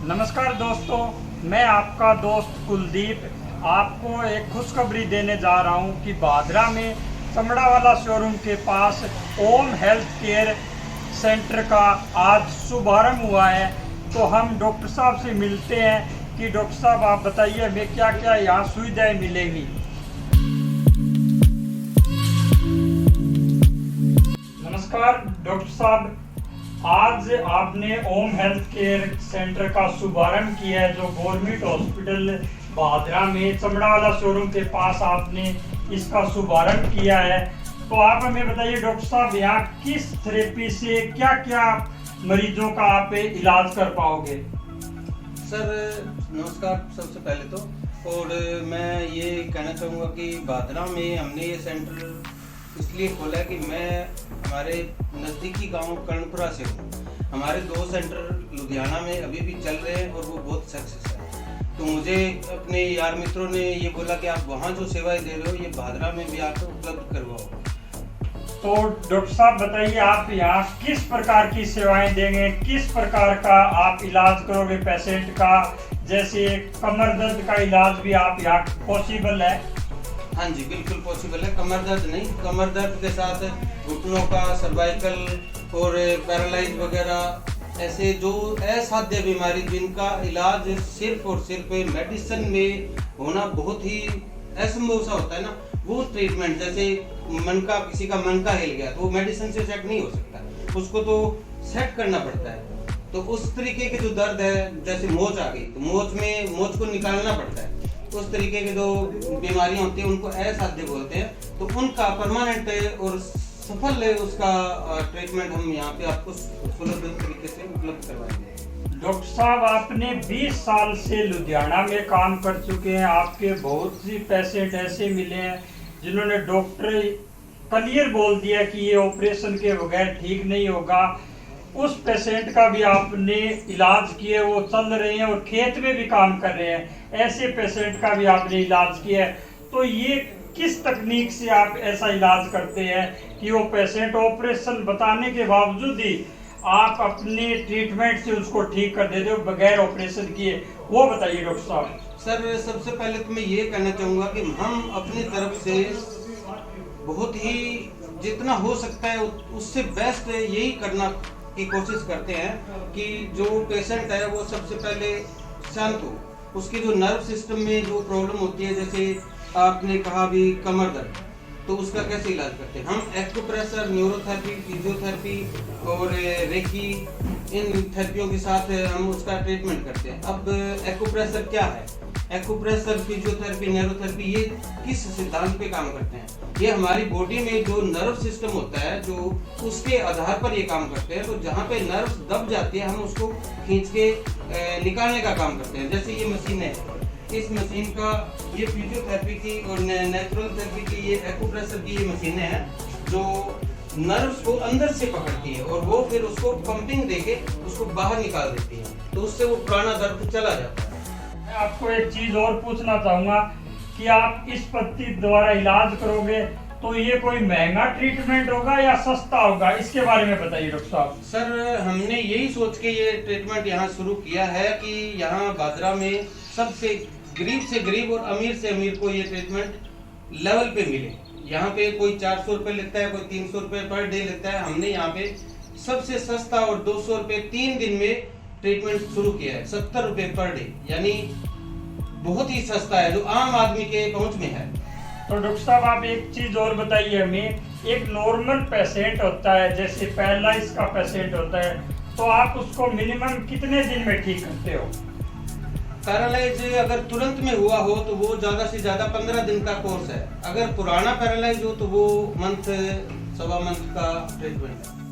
नमस्कार दोस्तों, मैं आपका दोस्त कुलदीप आपको एक खुशखबरी देने जा रहा हूं कि भादरा में चमड़ा वाला शोरूम के पास ओम हेल्थ केयर सेंटर का आज शुभारंभ हुआ है। तो हम डॉक्टर साहब से मिलते हैं कि डॉक्टर साहब आप बताइए हमें क्या क्या यहाँ सुविधाएं मिलेंगी। नमस्कार डॉक्टर साहब, आज आपने ओम हेल्थ केयर सेंटर का शुभारंभ किया है जो गवर्नमेंट हॉस्पिटल भादरा में चमड़ा वाला शोरूम के पास आपने इसका शुभारंभ किया है। तो आप हमें बताइए डॉक्टर साहब, यहाँ किस थेरेपी से क्या क्या मरीजों का आप इलाज कर पाओगे। सर नमस्कार सबसे पहले तो, और मैं ये कहना चाहूँगा कि भादरा में हमने ये सेंटर इसलिए खोला है कि मैं हमारे नज़दीकी गांव कर्णपुरा से हूँ। हमारे 2 सेंटर लुधियाना में अभी भी चल रहे हैं और वो बहुत सक्सेस है। तो मुझे अपने यार मित्रों ने ये बोला कि आप वहाँ जो सेवाएं दे रहे हो ये भादरा में भी आप उपलब्ध करवाओ। तो डॉक्टर साहब बताइए, आप यहाँ किस प्रकार की सेवाएं देंगे, किस प्रकार का आप इलाज करोगे पेशेंट का, जैसे कमर दर्द का इलाज भी आप यहाँ पॉसिबल है? हाँ जी बिल्कुल पॉसिबल है। कमर दर्द नहीं, कमर दर्द के साथ घुटनों का, सर्वाइकल और पैरालाइज वगैरह ऐसे जो असाध्य बीमारी जिनका इलाज सिर्फ और सिर्फ मेडिसिन में होना बहुत ही असंभव सा होता है ना, वो ट्रीटमेंट जैसे किसी का मन का हिल गया तो वो मेडिसिन से सेट नहीं हो सकता, उसको तो सेट करना पड़ता है। तो उस तरीके के जो दर्द है, जैसे मोच आ गई तो मोच को निकालना पड़ता है, उस तरीके के जो बीमारियां होती हैं उनको असाध्य बोलते हैं। तो उनका परमानेंट और सफल उसका ट्रीटमेंट हम यहाँ पे आपको सुलभ तरीके से उपलब्ध करवाएंगे। डॉक्टर साहब, आपने 20 साल से लुधियाना में काम कर चुके हैं। आपके बहुत सी पेशेंट ऐसे मिले हैं जिन्होंने डॉक्टर क्लियर बोल दिया कि ये ऑपरेशन के बगैर ठीक नहीं होगा। उस पेशेंट का भी आपने इलाज किए, वो चल रहे हैं और खेत में भी काम कर रहे हैं। ऐसे पेशेंट का भी आपने इलाज किया है। तो ये किस तकनीक से आप ऐसा इलाज करते हैं कि वो पेशेंट ऑपरेशन बताने के बावजूद ही आप अपने ट्रीटमेंट से उसको ठीक कर देते हो बगैर ऑपरेशन किए, वो बताइए डॉक्टर साहब। सर सबसे पहले तो मैं ये कहना चाहूँगा कि हम अपनी तरफ से बहुत ही जितना हो सकता है उससे बेस्ट यही करना की कोशिश करते हैं कि जो पेशेंट है वो सबसे पहले शांत हो। उसकी जो नर्व सिस्टम में जो प्रॉब्लम होती है, जैसे आपने कहा भी कमर दर्द, तो उसका कैसे इलाज करते हैं हम? एक्यूप्रेशर, न्यूरोथेरेपी, फिजियोथेरेपी और रेकी, इन थेरेपियों के साथ हम उसका ट्रीटमेंट करते हैं। अब एक्यूप्रेशर क्या है? एक्यूप्रेशर, फिजियोथेरेपी, न्यूरोथेरेपी ये किस सिद्धांत पे काम करते हैं? ये हमारी बॉडी में जो नर्व सिस्टम होता है जो उसके आधार पर ये काम करते हैं। तो जहाँ पे नर्व दब जाती है हम उसको खींच के निकालने का काम करते हैं। जैसे ये मशीन है, इस मशीन का ये फिजियोथेरेपी की और नेचुरल थेरेपी की ये एक्यूप्रेशर की ये मशीनें हैं जो नर्व्स को अंदर से पकड़ती है और वो फिर उसको पंपिंग देके उसको बाहर निकाल देती है, तो उससे वो पुराना दर्द चला जाता है। मैं आपको एक चीज और पूछना चाहूंगा कि आप इस पद्धति द्वारा इलाज करोगे तो ये कोई महंगा ट्रीटमेंट होगा या सस्ता होगा, इसके बारे में बताइए डॉक्टर साहब। सर हमने यही सोच के ये ट्रीटमेंट यहाँ शुरू किया है कि यहाँ भादरा में सबसे गरीब और अमीर से अमीर को ये ट्रीटमेंट लेवल पे मिले। यहाँ पे कोई 400 रुपये लेता है, कोई 300 रुपये पर डे लेता है। हमने यहाँ पे सबसे सस्ता और 200 रुपये 3 दिन में ट्रीटमेंट शुरू किया है, 70 रुपये पर डे, यानी बहुत ही सस्ता है जो आम आदमी के पहुंच में है। तो डॉक्टर साहब आप एक चीज और बताइए हमें, एक नॉर्मल पेशेंट होता है जैसे पैरालाइज का पेशेंट होता है, तो आप उसको मिनिमम कितने दिन में ठीक करते हो? पैरालाइज अगर तुरंत में हुआ हो तो वो ज्यादा से ज्यादा 15 दिन का कोर्स है। अगर पुराना पैरालाइज हो तो वो सवा मंथ का ट्रीटमेंट है।